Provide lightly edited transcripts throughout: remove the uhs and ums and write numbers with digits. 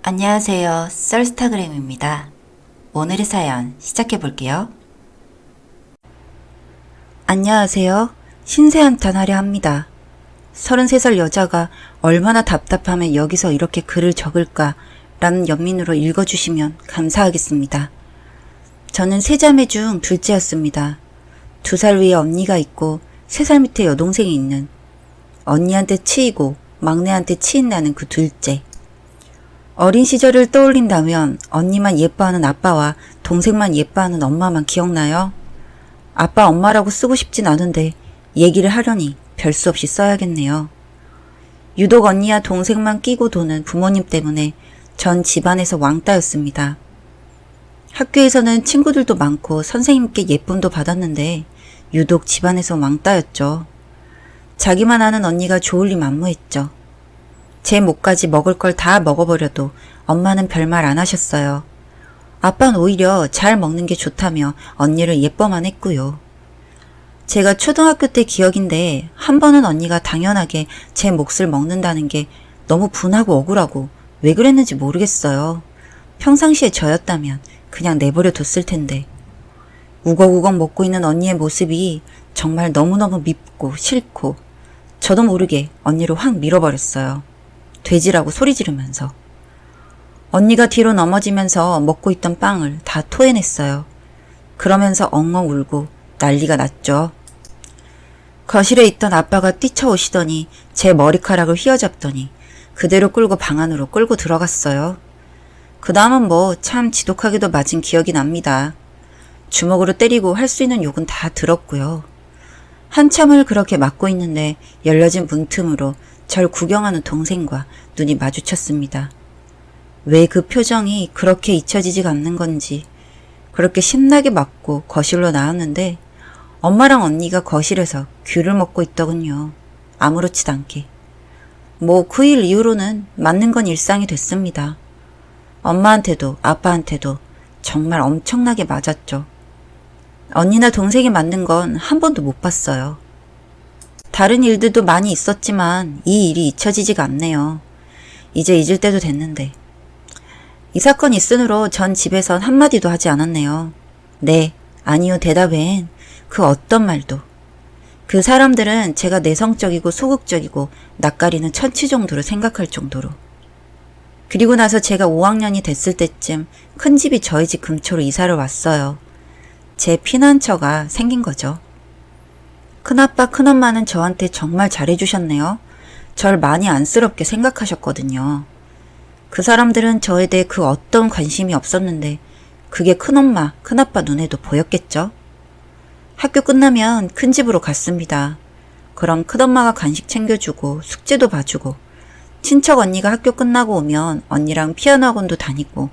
안녕하세요. 썰스타그램입니다. 오늘의 사연 시작해 볼게요. 안녕하세요. 신세한탄하려 합니다. 33살 여자가 얼마나 답답하면 여기서 이렇게 글을 적을까 라는 연민으로 읽어주시면 감사하겠습니다. 저는 세 자매 중 둘째였습니다. 2살 위에 언니가 있고 3살 밑에 여동생이 있는, 언니한테 치이고 막내한테 치인 나는 그 둘째. 어린 시절을 떠올린다면 언니만 예뻐하는 아빠와 동생만 예뻐하는 엄마만 기억나요? 아빠 엄마라고 쓰고 싶진 않은데 얘기를 하려니 별 수 없이 써야겠네요. 유독 언니와 동생만 끼고 도는 부모님 때문에 전 집안에서 왕따였습니다. 학교에서는 친구들도 많고 선생님께 예쁨도 받았는데 유독 집안에서 왕따였죠. 자기만 아는 언니가 좋을 리 만무했죠. 제 몫까지 먹을 걸 다 먹어버려도 엄마는 별말 안 하셨어요. 아빠는 오히려 잘 먹는 게 좋다며 언니를 예뻐만 했고요. 제가 초등학교 때 기억인데 한 번은 언니가 당연하게 제 몫을 먹는다는 게 너무 분하고 억울하고 왜 그랬는지 모르겠어요. 평상시에 저였다면 그냥 내버려 뒀을 텐데. 우걱우걱 먹고 있는 언니의 모습이 정말 너무너무 밉고 싫고 저도 모르게 언니를 확 밀어버렸어요. 돼지라고 소리 지르면서. 언니가 뒤로 넘어지면서 먹고 있던 빵을 다 토해냈어요. 그러면서 엉엉 울고 난리가 났죠. 거실에 있던 아빠가 뛰쳐오시더니 제 머리카락을 휘어잡더니 그대로 끌고 방 안으로 끌고 들어갔어요. 그 다음은 뭐 참 지독하게도 맞은 기억이 납니다. 주먹으로 때리고 할 수 있는 욕은 다 들었고요. 한참을 그렇게 맞고 있는데 열려진 문틈으로 절 구경하는 동생과 눈이 마주쳤습니다. 왜 그 표정이 그렇게 잊혀지지가 않는 건지 그렇게 신나게 맞고 거실로 나왔는데 엄마랑 언니가 거실에서 귤을 먹고 있더군요. 아무렇지도 않게. 뭐 그 일 이후로는 맞는 건 일상이 됐습니다. 엄마한테도 아빠한테도 정말 엄청나게 맞았죠. 언니나 동생이 맞는 건 한 번도 못 봤어요. 다른 일들도 많이 있었지만 이 일이 잊혀지지가 않네요. 이제 잊을 때도 됐는데. 이 사건이 있으므로 전 집에선 한마디도 하지 않았네요. 네, 아니요 대답엔 그 어떤 말도. 그 사람들은 제가 내성적이고 소극적이고 낯가리는 천치 정도로 생각할 정도로. 그리고 나서 제가 5학년이 됐을 때쯤 큰 집이 저희 집 근처로 이사를 왔어요. 제 피난처가 생긴 거죠. 큰아빠 큰엄마는 저한테 정말 잘해주셨네요. 절 많이 안쓰럽게 생각하셨거든요. 그 사람들은 저에 대해 그 어떤 관심이 없었는데 그게 큰엄마 큰아빠 눈에도 보였겠죠. 학교 끝나면 큰 집으로 갔습니다. 그럼 큰엄마가 간식 챙겨주고 숙제도 봐주고 친척 언니가 학교 끝나고 오면 언니랑 피아노 학원도 다니고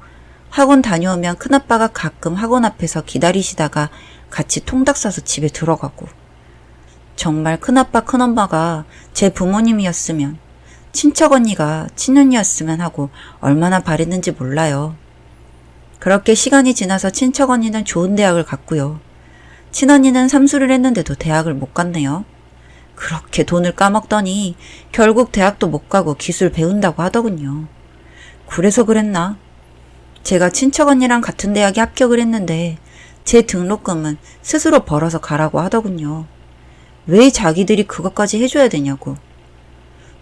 학원 다녀오면 큰아빠가 가끔 학원 앞에서 기다리시다가 같이 통닭 싸서 집에 들어가고. 정말 큰아빠 큰엄마가 제 부모님이었으면 친척 언니가 친언니였으면 하고 얼마나 바랬는지 몰라요. 그렇게 시간이 지나서 친척 언니는 좋은 대학을 갔고요. 친언니는 삼수를 했는데도 대학을 못 갔네요. 그렇게 돈을 까먹더니 결국 대학도 못 가고 기술 배운다고 하더군요. 그래서 그랬나? 제가 친척 언니랑 같은 대학에 합격을 했는데 제 등록금은 스스로 벌어서 가라고 하더군요. 왜 자기들이 그것까지 해줘야 되냐고.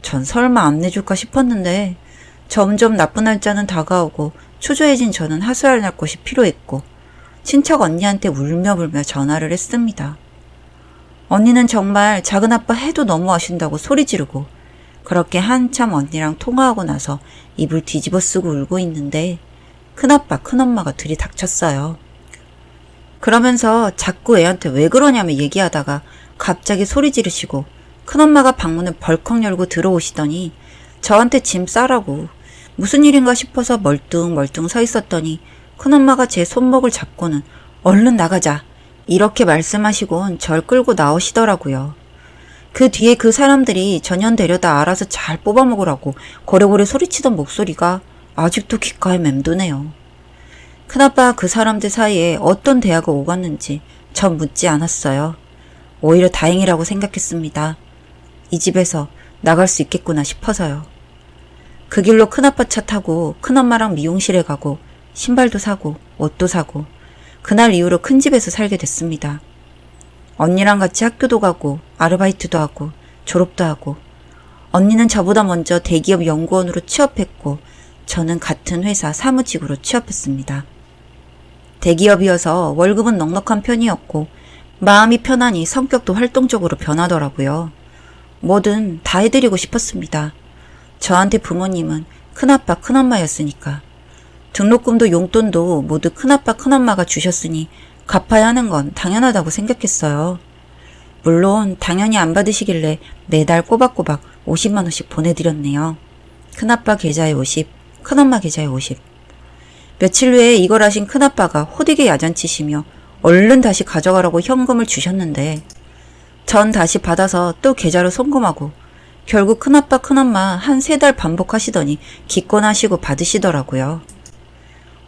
전 설마 안 내줄까 싶었는데 점점 나쁜 날짜는 다가오고 초조해진 저는 하소연할 곳이 필요했고 친척 언니한테 울며불며 전화를 했습니다. 언니는 정말 작은아빠 해도 너무 아신다고 소리 지르고 그렇게 한참 언니랑 통화하고 나서 입을 뒤집어 쓰고 울고 있는데 큰아빠 큰엄마가 들이닥쳤어요. 그러면서 자꾸 애한테 왜 그러냐며 얘기하다가 갑자기 소리 지르시고 큰엄마가 방문을 벌컥 열고 들어오시더니 저한테 짐 싸라고 무슨 일인가 싶어서 멀뚱멀뚱 서 있었더니 큰엄마가 제 손목을 잡고는 얼른 나가자 이렇게 말씀하시곤 절 끌고 나오시더라고요. 그 뒤에 그 사람들이 전현되려다 알아서 잘 뽑아먹으라고 고래고래 소리치던 목소리가 아직도 귓가에 맴도네요. 큰아빠 그 사람들 사이에 어떤 대화가 오갔는지 전 묻지 않았어요. 오히려 다행이라고 생각했습니다. 이 집에서 나갈 수 있겠구나 싶어서요. 그 길로 큰아빠 차 타고 큰엄마랑 미용실에 가고 신발도 사고 옷도 사고 그날 이후로 큰 집에서 살게 됐습니다. 언니랑 같이 학교도 가고 아르바이트도 하고 졸업도 하고 언니는 저보다 먼저 대기업 연구원으로 취업했고 저는 같은 회사 사무직으로 취업했습니다. 대기업이어서 월급은 넉넉한 편이었고 마음이 편하니 성격도 활동적으로 변하더라고요. 뭐든 다 해드리고 싶었습니다. 저한테 부모님은 큰아빠 큰엄마였으니까. 등록금도 용돈도 모두 큰아빠 큰엄마가 주셨으니 갚아야 하는 건 당연하다고 생각했어요. 물론 당연히 안 받으시길래 매달 꼬박꼬박 50만 원씩 보내드렸네요. 큰아빠 계좌에 50, 큰엄마 계좌에 50. 며칠 후에 이걸 하신 큰아빠가 호되게 야단치시며 얼른 다시 가져가라고 현금을 주셨는데 전 다시 받아서 또 계좌로 송금하고 결국 큰아빠 큰엄마 한 3달 반복하시더니 기권하시고 받으시더라고요.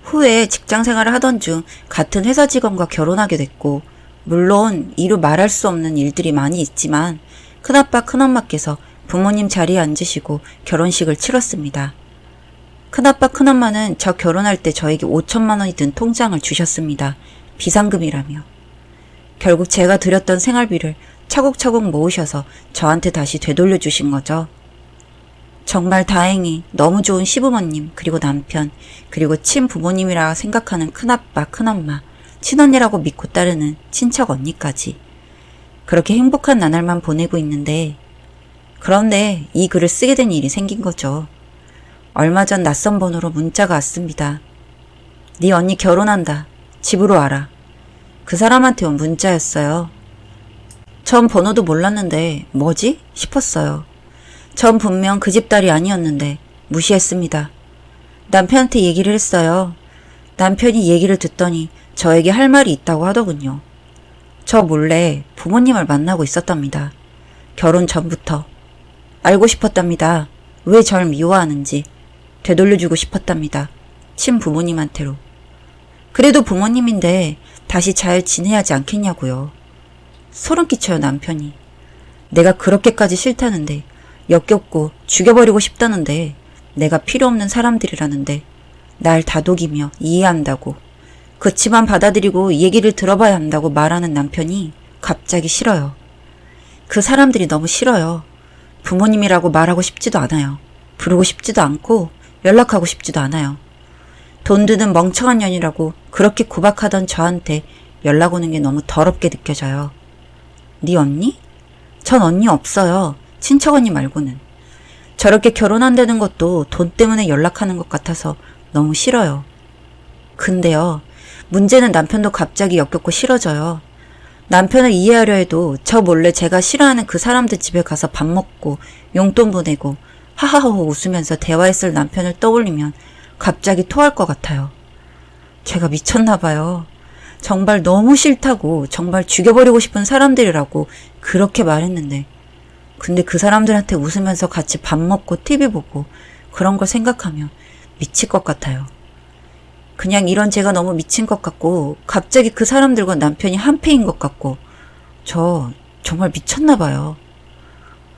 후에 직장생활을 하던 중 같은 회사 직원과 결혼하게 됐고 물론 이루 말할 수 없는 일들이 많이 있지만 큰아빠 큰엄마께서 부모님 자리에 앉으시고 결혼식을 치렀습니다. 큰아빠 큰엄마는 저 결혼할 때 저에게 5천만 원이 든 통장을 주셨습니다. 비상금이라며. 결국 제가 드렸던 생활비를 차곡차곡 모으셔서 저한테 다시 되돌려 주신 거죠. 정말 다행히 너무 좋은 시부모님 그리고 남편 그리고 친부모님이라 생각하는 큰아빠 큰엄마 친언니라고 믿고 따르는 친척 언니까지 그렇게 행복한 나날만 보내고 있는데 그런데 이 글을 쓰게 된 일이 생긴 거죠. 얼마 전 낯선 번호로 문자가 왔습니다. 네 언니 결혼한다. 집으로 와라. 그 사람한테 온 문자였어요. 전 번호도 몰랐는데 뭐지? 싶었어요. 전 분명 그 집 딸이 아니었는데 무시했습니다. 남편한테 얘기를 했어요. 남편이 얘기를 듣더니 저에게 할 말이 있다고 하더군요. 저 몰래 부모님을 만나고 있었답니다. 결혼 전부터. 알고 싶었답니다. 왜 절 미워하는지. 되돌려주고 싶었답니다. 친부모님한테로. 그래도 부모님인데 다시 잘 지내야 하지 않겠냐고요. 소름 끼쳐요 남편이. 내가 그렇게까지 싫다는데 역겹고 죽여버리고 싶다는데 내가 필요 없는 사람들이라는데 날 다독이며 이해한다고 그치만 받아들이고 얘기를 들어봐야 한다고 말하는 남편이 갑자기 싫어요. 그 사람들이 너무 싫어요. 부모님이라고 말하고 싶지도 않아요. 부르고 싶지도 않고 연락하고 싶지도 않아요. 돈 드는 멍청한 년이라고 그렇게 구박하던 저한테 연락 오는 게 너무 더럽게 느껴져요. 네 언니? 전 언니 없어요. 친척 언니 말고는. 저렇게 결혼한다는 것도 돈 때문에 연락하는 것 같아서 너무 싫어요. 근데요, 문제는 남편도 갑자기 역겹고 싫어져요. 남편을 이해하려 해도 저 몰래 제가 싫어하는 그 사람들 집에 가서 밥 먹고 용돈 보내고 하하호 웃으면서 대화했을 남편을 떠올리면 갑자기 토할 것 같아요. 제가 미쳤나 봐요. 정말 너무 싫다고 정말 죽여버리고 싶은 사람들이라고 그렇게 말했는데 근데 그 사람들한테 웃으면서 같이 밥 먹고 TV 보고 그런 걸 생각하면 미칠 것 같아요. 그냥 이런 제가 너무 미친 것 같고 갑자기 그 사람들과 남편이 한패인 것 같고 저 정말 미쳤나 봐요.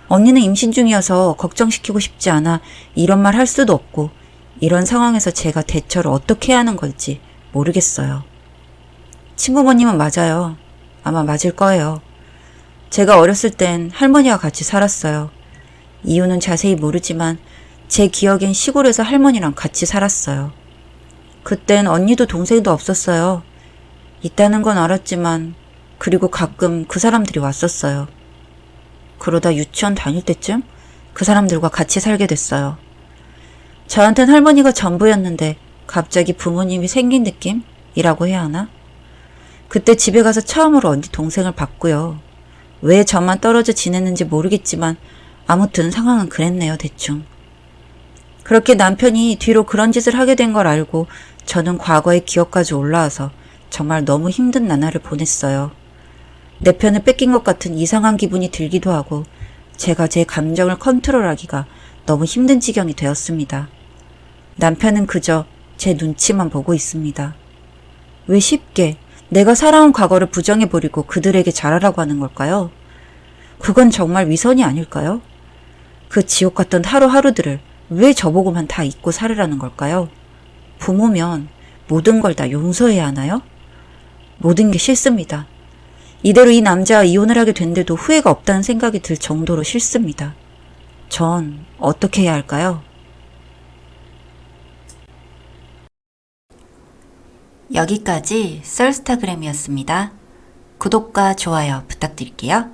언니는 임신 중이어서 걱정시키고 싶지 않아 이런 말 할 수도 없고 이런 상황에서 제가 대처를 어떻게 해야 하는 걸지 모르겠어요. 친부모님은 맞아요. 아마 맞을 거예요. 제가 어렸을 땐 할머니와 같이 살았어요. 이유는 자세히 모르지만 제 기억엔 시골에서 할머니랑 같이 살았어요. 그땐 언니도 동생도 없었어요. 있다는 건 알았지만 그리고 가끔 그 사람들이 왔었어요. 그러다 유치원 다닐 때쯤 그 사람들과 같이 살게 됐어요. 저한텐 할머니가 전부였는데 갑자기 부모님이 생긴 느낌이라고 해야 하나? 그때 집에 가서 처음으로 언니 동생을 봤고요. 왜 저만 떨어져 지냈는지 모르겠지만 아무튼 상황은 그랬네요, 대충. 그렇게 남편이 뒤로 그런 짓을 하게 된 걸 알고 저는 과거의 기억까지 올라와서 정말 너무 힘든 나날을 보냈어요. 내 편을 뺏긴 것 같은 이상한 기분이 들기도 하고 제가 제 감정을 컨트롤하기가 너무 힘든 지경이 되었습니다. 남편은 그저 제 눈치만 보고 있습니다. 왜 쉽게 내가 살아온 과거를 부정해버리고 그들에게 잘하라고 하는 걸까요? 그건 정말 위선이 아닐까요? 그 지옥 같던 하루하루들을 왜 저보고만 다 잊고 살으라는 걸까요? 부모면 모든 걸 다 용서해야 하나요? 모든 게 싫습니다. 이대로 이 남자와 이혼을 하게 된데도 후회가 없다는 생각이 들 정도로 싫습니다. 전 어떻게 해야 할까요? 여기까지 썰스타그램이었습니다. 구독과 좋아요 부탁드릴게요.